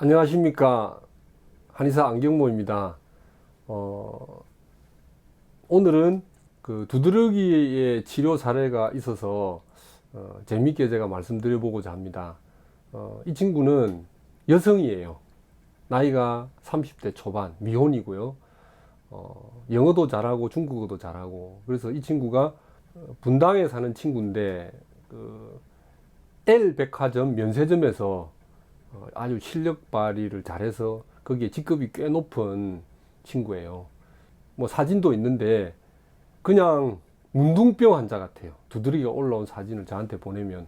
안녕하십니까. 한의사 안경모입니다. 오늘은 그 두드러기의 치료 사례가 있어서 재밌게 제가 말씀드려보고자 합니다. 이 친구는 여성이에요. 나이가 30대 초반, 미혼이고요. 영어도 잘하고 중국어도 잘하고, 그래서 이 친구가 분당에 사는 친구인데 그 L 백화점 면세점에서 아주 실력 발휘를 잘해서 거기에 직급이 꽤 높은 친구예요. 뭐 사진도 있는데 그냥 문둥병 환자 같아요. 두드러기가 올라온 사진을 저한테 보내면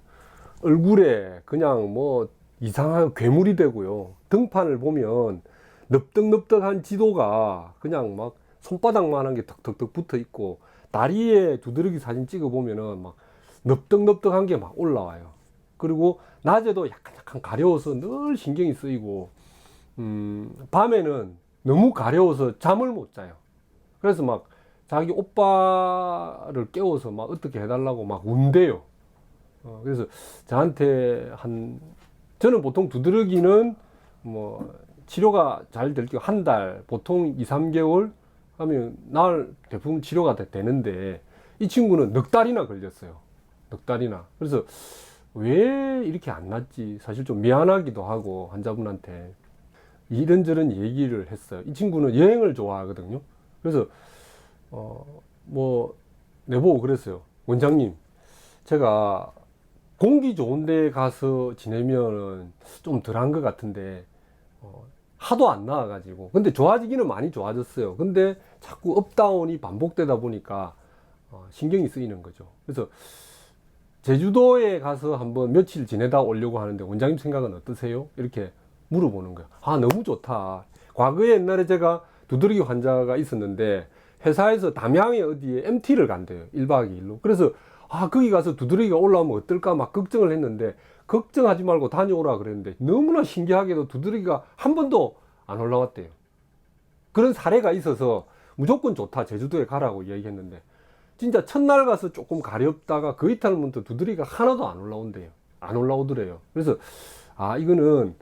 얼굴에 그냥 뭐 이상한 괴물이 되고요. 등판을 보면 넙덕넙덕한 지도가 그냥 막 손바닥만한 게 턱턱턱 붙어 있고, 다리에 두드러기 사진 찍어 보면은 막 넙덕넙덕한 게 막 올라와요. 그리고 낮에도 약간 가려워서 늘 신경이 쓰이고, 밤에는 너무 가려워서 잠을 못 자요. 그래서 막 자기 오빠를 깨워서 막 어떻게 해달라고 막 운대요. 그래서 저한테 저는 보통 두드러기는 뭐 치료가 잘 될 경우 한 달, 보통 2, 3개월 하면 대부분 치료가 되는데, 이 친구는 넉 달이나 걸렸어요. 넉 달이나. 그래서 왜 이렇게 안 낫지? 사실 좀 미안하기도 하고, 환자분한테 이런저런 얘기를 했어요. 이 친구는 여행을 좋아하거든요. 그래서 내보고 그랬어요. 원장님, 제가 공기 좋은 데 가서 지내면은 좀 덜한 것 같은데 하도 안 나와가지고, 근데 좋아지기는 많이 좋아졌어요. 근데 자꾸 업다운이 반복되다 보니까 신경이 쓰이는 거죠. 그래서 제주도에 가서 한번 며칠 지내다 오려고 하는데 원장님 생각은 어떠세요? 이렇게 물어보는 거예요. 아, 너무 좋다. 과거에 옛날에 제가 두드러기 환자가 있었는데 회사에서 담양에 어디에 MT를 간대요. 1박 2일로. 그래서 거기 가서 두드러기가 올라오면 어떨까 막 걱정을 했는데, 걱정하지 말고 다녀오라 그랬는데 너무나 신기하게도 두드러기가 한 번도 안 올라왔대요. 그런 사례가 있어서 무조건 좋다, 제주도에 가라고 얘기했는데, 진짜 첫날 가서 조금 가렵다가 그 이탈부터 두드러기가 하나도 안 올라온대요. 안 올라오더래요. 그래서 이거는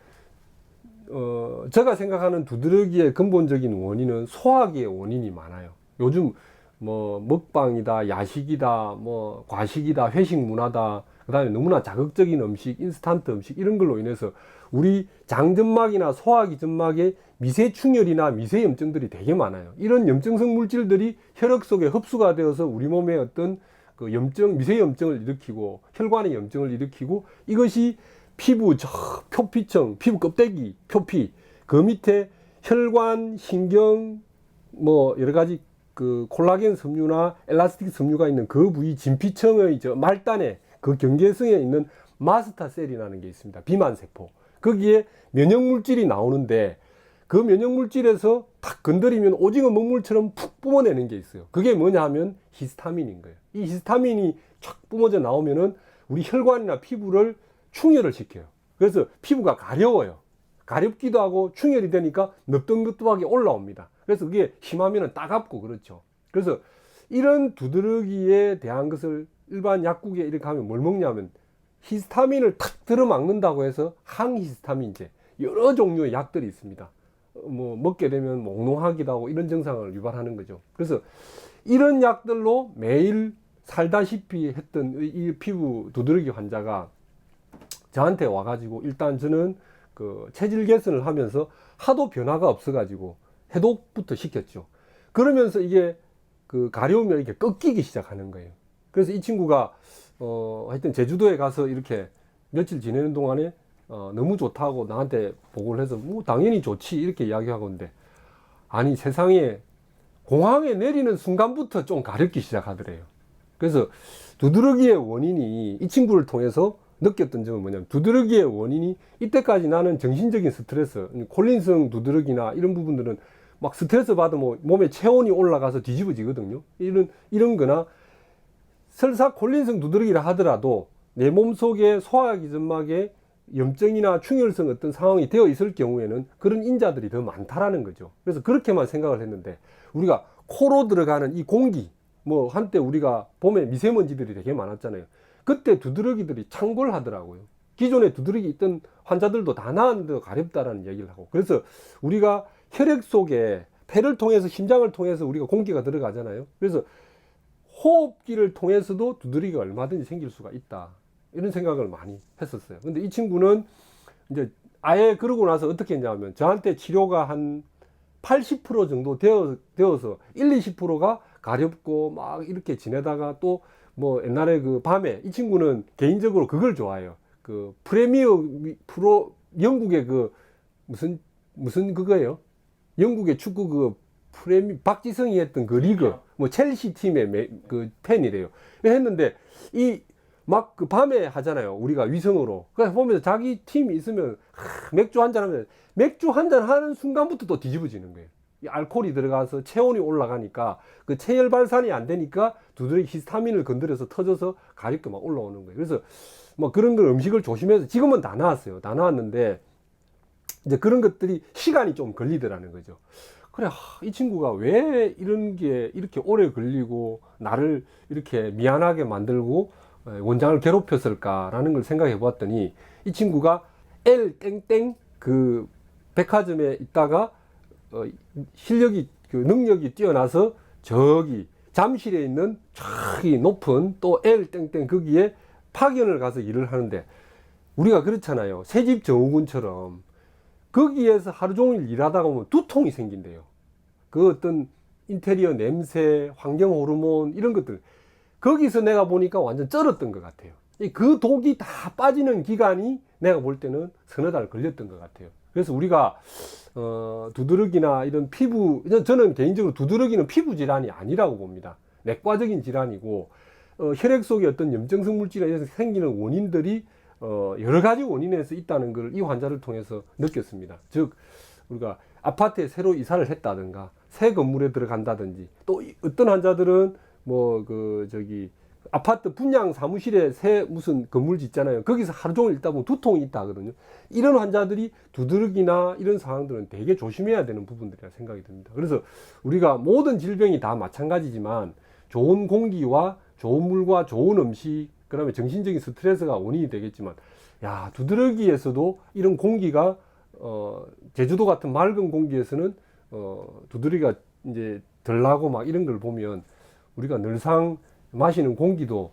제가 생각하는 두드러기의 근본적인 원인은 소화기의 원인이 많아요. 요즘 뭐 먹방이다, 야식이다, 뭐 과식이다, 회식 문화다, 그 다음에 너무나 자극적인 음식, 인스턴트 음식, 이런 걸로 인해서 우리 장점막이나 소화기 점막에 미세충혈이나 미세염증들이 되게 많아요. 이런 염증성 물질들이 혈액 속에 흡수가 되어서 우리 몸에 어떤 그 미세염증을 일으키고 혈관의 염증을 일으키고, 이것이 피부 표피층, 피부 껍데기, 표피, 그 밑에 혈관, 신경, 뭐 여러 가지 그 콜라겐 섬유나 엘라스틱 섬유가 있는 그 부위 진피층의 말단에 그 경계성에 있는 마스터셀이라는 게 있습니다. 비만세포. 거기에 면역물질이 나오는데, 그 면역물질에서 탁 건드리면 오징어 먹물처럼 푹 뿜어내는 게 있어요. 그게 뭐냐 하면 히스타민인 거예요. 이 히스타민이 촥 뿜어져 나오면은 우리 혈관이나 피부를 충혈을 시켜요. 그래서 피부가 가려워요. 가렵기도 하고 충혈이 되니까 넙덕넙덕하게 올라옵니다. 그래서 그게 심하면 따갑고 그렇죠. 그래서 이런 두드러기에 대한 것을 일반 약국에 이렇게 하면 뭘 먹냐면 히스타민을 탁 들어막는다고 해서 항히스타민제, 여러 종류의 약들이 있습니다. 뭐 먹게 되면 몽롱하기도 하고 이런 증상을 유발하는 거죠. 그래서 이런 약들로 매일 살다시피 했던 이 피부 두드러기 환자가 저한테 와가지고, 일단 저는 그 체질 개선을 하면서 하도 변화가 없어가지고 해독부터 시켰죠. 그러면서 이게 그 가려움이 이렇게 꺾이기 시작하는 거예요. 그래서 이 친구가 하여튼 제주도에 가서 이렇게 며칠 지내는 동안에 너무 좋다고 나한테 보고를 해서 뭐 당연히 좋지 이렇게 이야기하고는데, 아니 세상에 공항에 내리는 순간부터 좀 가렵기 시작하더래요. 그래서 두드러기의 원인이, 이 친구를 통해서 느꼈던 점은 뭐냐면, 두드러기의 원인이 이때까지 나는 정신적인 스트레스, 콜린성 두드러기나 이런 부분들은 막 스트레스 받으면 몸에 체온이 올라가서 뒤집어지거든요. 이런 거나, 설사 콜린성 두드러기라 하더라도 내 몸속에 소화기 점막에 염증이나 충혈성 어떤 상황이 되어 있을 경우에는 그런 인자들이 더 많다라는 거죠. 그래서 그렇게만 생각을 했는데, 우리가 코로 들어가는 이 공기, 뭐 한때 우리가 봄에 미세먼지들이 되게 많았잖아요. 그때 두드러기들이 창궐하더라고요. 기존에 두드러기 있던 환자들도 다 나았는데도 가렵다라는 얘기를 하고, 그래서 우리가 혈액 속에 폐를 통해서 심장을 통해서 우리가 공기가 들어가잖아요. 그래서 호흡기를 통해서도 두드러기가 얼마든지 생길 수가 있다, 이런 생각을 많이 했었어요. 근데 이 친구는 이제 아예 그러고 나서 어떻게 했냐면, 저한테 치료가 한 80% 정도 되어서 1, 20%가 가렵고 막 이렇게 지내다가 또 뭐 옛날에 그 밤에, 이 친구는 개인적으로 그걸 좋아해요. 그 프리미어 프로, 영국의 그 무슨 그거예요? 영국의 축구 그 박지성이 했던 그 리그, 뭐 첼시 팀의 그 팬이래요. 했는데 이 막 그 밤에 하잖아요, 우리가 위성으로. 그래서 보면서 자기 팀이 있으면 맥주 한잔 하면, 맥주 한잔 하는 순간부터 또 뒤집어지는 거예요. 이 알코올이 들어가서 체온이 올라가니까 그 체열 발산이 안 되니까 두드러기 히스타민을 건드려서 터져서 가렵게 막 올라오는 거예요. 그래서 뭐 그런 걸 음식을 조심해서, 지금은 다 나왔어요. 다 나왔는데 이제 그런 것들이 시간이 좀 걸리더라는 거죠. 그래, 이 친구가 왜 이런 게 이렇게 오래 걸리고 나를 이렇게 미안하게 만들고 원장을 괴롭혔을까라는 걸 생각해 보았더니, 이 친구가 L 땡땡 그 백화점에 있다가 실력이, 그 능력이 뛰어나서 저기 잠실에 있는 저기 높은 또 L 땡땡 거기에 파견을 가서 일을 하는데, 우리가 그렇잖아요. 새집 증후군처럼 거기에서 하루 종일 일하다가 보면 두통이 생긴대요. 그 어떤 인테리어 냄새, 환경 호르몬 이런 것들, 거기서 내가 보니까 완전 쩔었던 것 같아요. 그 독이 다 빠지는 기간이 내가 볼 때는 서너 달 걸렸던 것 같아요. 그래서 우리가 두드러기나 이런 피부, 저는 개인적으로 두드러기는 피부 질환이 아니라고 봅니다. 내과적인 질환이고, 혈액 속에 어떤 염증성 물질에서 생기는 원인들이 여러 가지 원인에서 있다는 걸 이 환자를 통해서 느꼈습니다. 즉, 우리가 아파트에 새로 이사를 했다든가 새 건물에 들어간다든지, 또 어떤 환자들은 뭐 아파트 분양 사무실에 새 무슨 건물 짓잖아요. 거기서 하루 종일 있다 보면 두통이 있다 하거든요. 이런 환자들이 두드러기나 이런 상황들은 되게 조심해야 되는 부분들이라 생각이 듭니다. 그래서 우리가 모든 질병이 다 마찬가지지만, 좋은 공기와 좋은 물과 좋은 음식, 그다음에 정신적인 스트레스가 원인이 되겠지만, 야, 두드러기에서도 이런 공기가 제주도 같은 맑은 공기에서는 두드러기가 이제 덜 나고 막 이런 걸 보면, 우리가 늘상 마시는 공기도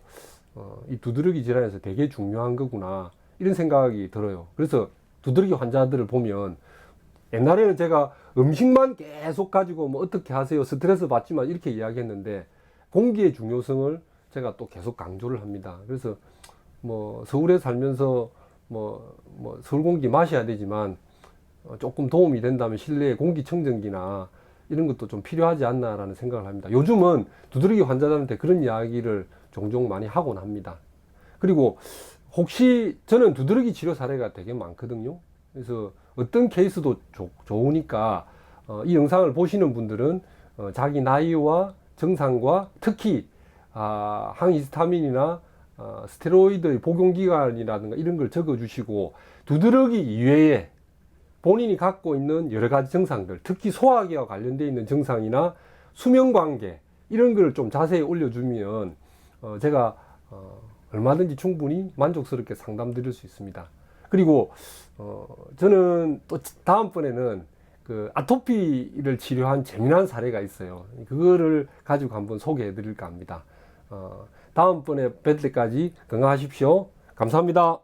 이 두드러기 질환에서 되게 중요한 거구나, 이런 생각이 들어요. 그래서 두드러기 환자들을 보면, 옛날에는 제가 음식만 계속 가지고 뭐 어떻게 하세요, 스트레스 받지만 이렇게 이야기했는데, 공기의 중요성을 제가 또 계속 강조를 합니다. 그래서 뭐 서울에 살면서 뭐 서울 공기 마셔야 되지만 조금 도움이 된다면 실내 공기청정기나 이런 것도 좀 필요하지 않나라는 생각을 합니다. 요즘은 두드러기 환자들한테 그런 이야기를 종종 많이 하곤 합니다. 그리고 혹시 저는 두드러기 치료 사례가 되게 많거든요. 그래서 어떤 케이스도 좋으니까 이 영상을 보시는 분들은 자기 나이와 증상과 특히 항히스타민이나 스테로이드의 복용기간이라든가 이런 걸 적어 주시고, 두드러기 이외에 본인이 갖고 있는 여러 가지 증상들, 특히 소화기와 관련되어 있는 증상이나 수면관계 이런 걸 좀 자세히 올려주면 제가 얼마든지 충분히 만족스럽게 상담 드릴 수 있습니다. 그리고 저는 또 다음번에는 그 아토피를 치료한 재미난 사례가 있어요. 그거를 가지고 한번 소개해 드릴까 합니다. 다음번에 뵐 때까지 건강하십시오. 감사합니다.